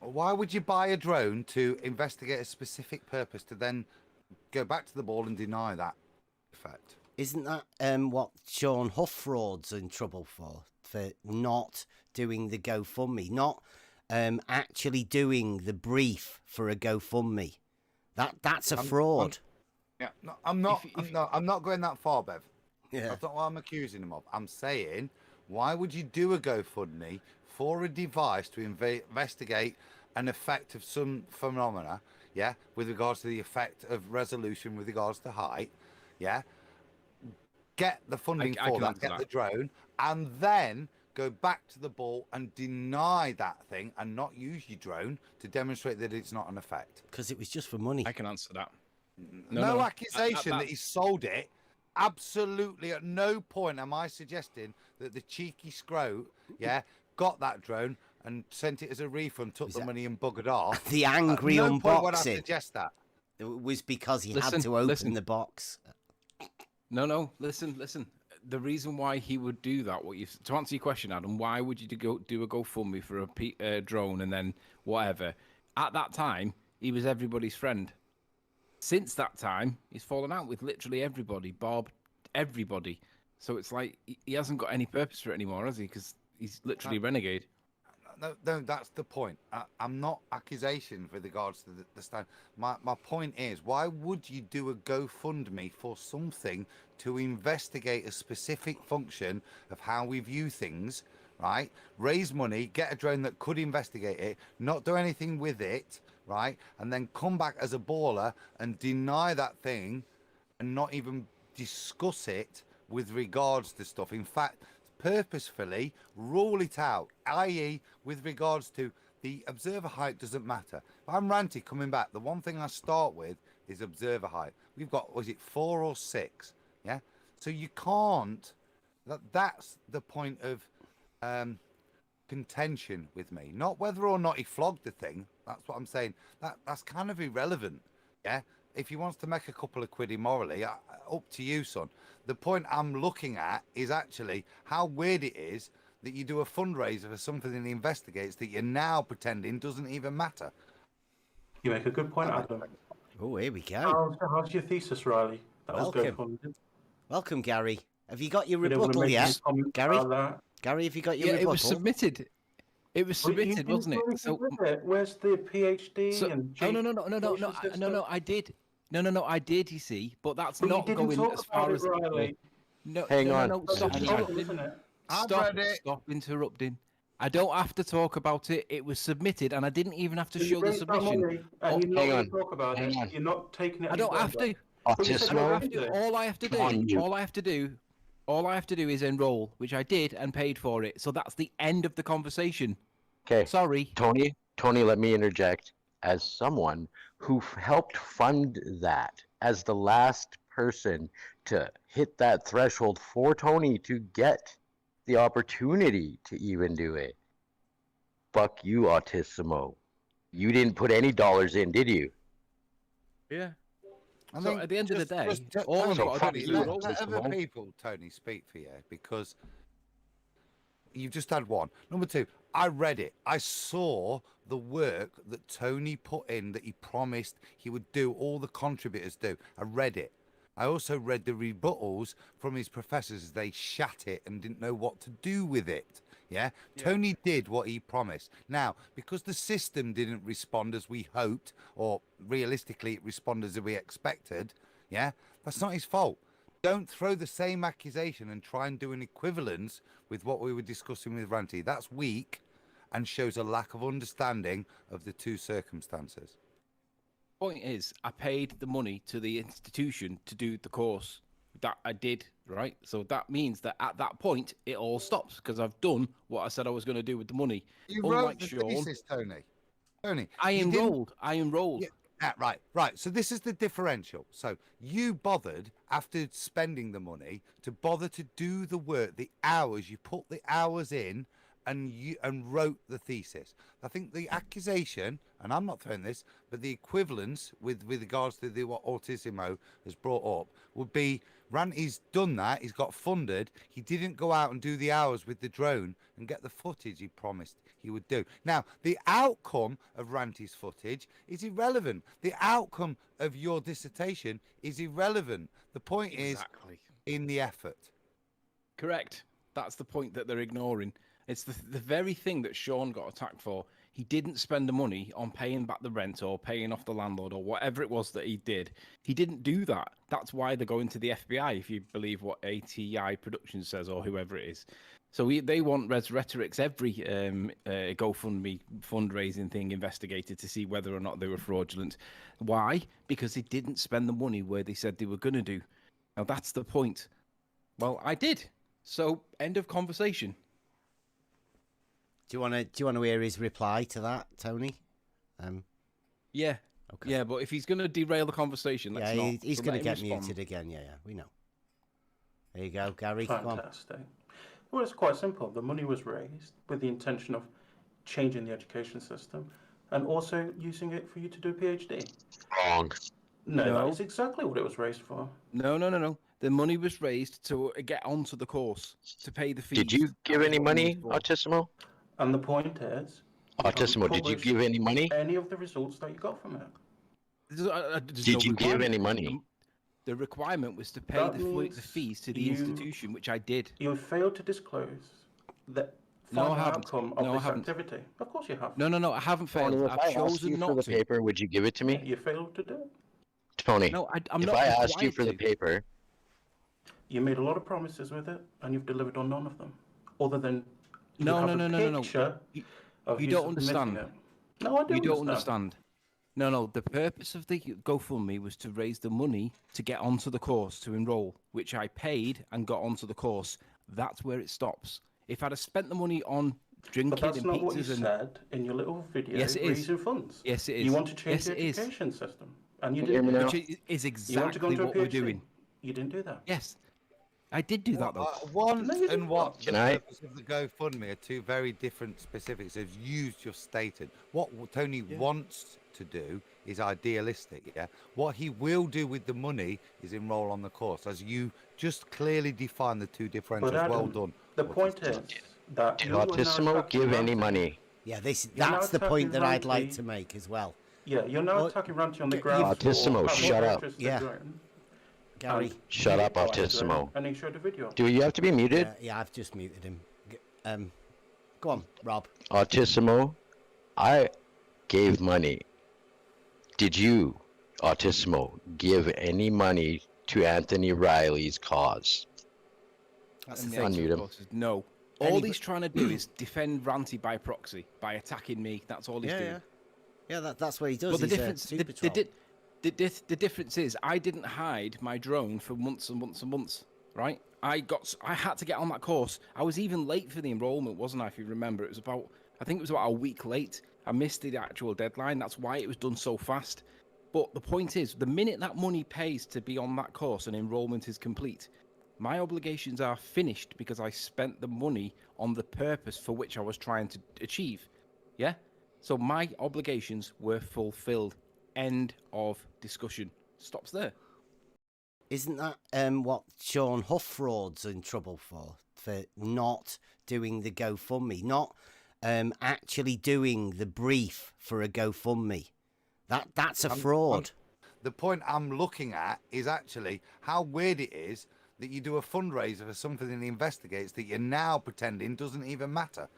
Why would you buy a drone to investigate a specific purpose to then go back to the ball and deny that effect? Isn't that what Sean Huffraud's in trouble for not doing the GoFundMe, not actually doing the brief for a GoFundMe? That's a fraud. Yeah, no, I'm not going that far, Bev. Yeah. That's not what I'm accusing him of. I'm saying, why would you do a GoFundMe for a device to investigate an effect of some phenomena? Yeah, with regards to the effect of resolution, with regards to height. Yeah, get the funding for that, get the drone, and then go back to the ball and deny that thing and not use your drone to demonstrate that it's not an effect. Because it was just for money. I can answer that. No accusation that he sold it. Absolutely at no point am I suggesting that the cheeky scrote, got that drone and sent it as a refund, took the money and buggered off. The angry at no unboxing. Point would I suggest that. It was because he had to open the box. No, listen. The reason why he would do that, to answer your question, Adam, why would you do a GoFundMe for a drone and then whatever? At that time, he was everybody's friend. Since that time, he's fallen out with literally everybody, Bob, everybody. So it's like he hasn't got any purpose for it anymore, has he? Because he's literally renegade. No, that's the point. I'm not accusation with regards to the stand. My point is, why would you do a GoFundMe for something to investigate a specific function of how we view things, right? Raise money, get a drone that could investigate it, not do anything with it, right? And then come back as a baller and deny that thing and not even discuss it with regards to stuff. In fact, purposefully rule it out, i.e. with regards to the observer height doesn't matter. If I'm ranty coming back, the one thing I start with is observer height. We've got, was it 4 or 6? Yeah. So you can't, that's the point of contention with me. Not whether or not he flogged the thing. That's what I'm saying. That's kind of irrelevant. Yeah. If he wants to make a couple of quid immorally, up to you, son. The point I'm looking at is actually how weird it is that you do a fundraiser for something that investigates that you're now pretending doesn't even matter. You make a good point, Adam. Oh, here we go. How's your thesis, Riley? Welcome, Gary. Have you got your rebuttal yet, Gary? Gary, have you got your rebuttal? It was submitted. It was submitted, wasn't it? So where's the PhD? No, I did. No, I did. You see, but that's not going as far as. No, hang on. No, stop interrupting. I don't have to talk about it. It was submitted, and I didn't even have to show the submission. Hang on. Talk about it. You're not taking it. I don't have to. All I have to do is enroll, which I did and paid for it. So that's the end of the conversation. Okay. Sorry, Tony, let me interject. As someone who helped fund that, as the last person to hit that threshold for Tony to get the opportunity to even do it. Fuck you, Autissimo. You didn't put any dollars in, did you? Yeah. So at the end of the day, let other people, Tony, speak for you, because you've just had one. Number two, I read it. I saw the work that Tony put in, that he promised he would do, all the contributors do. I read it. I also read the rebuttals from his professors as they shat it and didn't know what to do with it. Yeah? Tony did what he promised. Now, because the system didn't respond as we hoped, or realistically it responded as we expected, that's not his fault. Don't throw the same accusation and try and do an equivalence with what we were discussing with Ranty. That's weak and shows a lack of understanding of the two circumstances. Point is, I paid the money to the institution to do the course. That I did, right? So that means that at that point, it all stops because I've done what I said I was going to do with the money. You wrote the thesis, Tony. I enrolled. Yeah, right. So this is the differential. So you bothered, after spending the money, to bother to do the work, the hours. You put the hours in, and wrote the thesis. I think the accusation, and I'm not throwing this, but the equivalence with regards to what Autissimo has brought up would be, Ranty's done that, he's got funded, he didn't go out and do the hours with the drone and get the footage he promised he would do. Now, the outcome of Ranty's footage is irrelevant. The outcome of your dissertation is irrelevant. The point Exactly. is in the effort. Correct. That's the point that they're ignoring. It's the very thing that Sean got attacked for. He didn't spend the money on paying back the rent or paying off the landlord or whatever it was that he did. He didn't do that. That's why they're going to the FBI, if you believe what ATI Productions says or whoever it is. So they want Rhetoric's every GoFundMe fundraising thing investigated to see whether or not they were fraudulent. Why? Because they didn't spend the money where they said they were going to do. Now, that's the point. Well, I did. So, end of conversation. Do you want to hear his reply to that, Tony? Yeah. Okay. Yeah, but if he's going to derail the conversation, let's not. He's So going let to him get respond. muted again. Yeah, we know. There you go, Gary. Come on. Fantastic. Well, it's quite simple. The money was raised with the intention of changing the education system and also using it for you to do a PhD. Wrong. No, No. that is exactly what it was raised for. No. The money was raised to get onto the course, to pay the fees. Did you give That any was what it money, was for. Autismo? And the point is, you haven't Autismo, did you published give any money? any of the results that you got from it? There's Did no you give any requirement. money? The requirement was to pay That the means fees to the you- institution, which I did. You failed to disclose the No, I final haven't. outcome of No, I this haven't. activity. Of course you have. No, I haven't Tony, failed. if I I've asked you chosen for not the to. paper, would you give it to me? You failed to do it. Tony, No, I'm if not I asked you required for the to. paper, You made a lot of promises with it, and you've delivered on none of them, other than you No, have no, a no, no, no, no. picture You- of you you don't submitting understand. it. No, I do You don't understand. No, the purpose of the GoFundMe was to raise the money to get onto the course, to enroll, which I paid and got onto the course. That's where it stops. If I'd have spent the money on drinking But that's and not what you pizzas and... said in your little video Yes, it is. raising funds. Yes, it is. You want to change Yes, the it is. education system, and you Can you hear didn't me do now? that. Which is You want to go exactly into a what we're PhD. doing. You didn't do that. Yes, I did do that, though. Want No, you and didn't. what Can the I- purpose of the GoFundMe are two very different specifics, as you just stated. What Tony wants to do is idealistic, yeah? What he will do with the money is enroll on the course, as you just clearly define the two differentials. But Adam, Well done. the point is that did you are now Autismo attacking give any Ranty. money? Yeah, You're that's now the point that attacking I'd like Ranty. to make as well. Yeah, you're now Well, attacking Ranty on the you've- ground floor. Autismo, having shut up. electricity Yeah. going, Gary. and Shut he up, got angry, Autismo. And he showed the video. Do you have to be muted? Yeah, I've just muted him. Go on, Rob. Autismo, I gave money. Did you, Autismo, give any money to Anthony Riley's cause? That's And the the thing. answer, Unmute of him. course, is no. Any- All he's trying to do is defend Ranty by proxy, by attacking me. That's all he's Yeah, doing. yeah. Yeah, that's what he does. But the He's difference, a super troll. the difference is, I didn't hide my drone for months and months and months. Right? I had to get on that course. I was even late for the enrollment, wasn't I? If you remember, I think it was about a week late. I missed the actual deadline. That's why it was done so fast. But the point is, the minute that money pays to be on that course and enrollment is complete, my obligations are finished because I spent the money on the purpose for which I was trying to achieve. Yeah? So my obligations were fulfilled. End of discussion. Stops there. Isn't that what Sean Huffraud's in trouble for not doing the GoFundMe, not actually doing the brief for a GoFundMe? That's a fraud. The point I'm looking at is actually how weird it is that you do a fundraiser for something that investigates that you're now pretending doesn't even matter.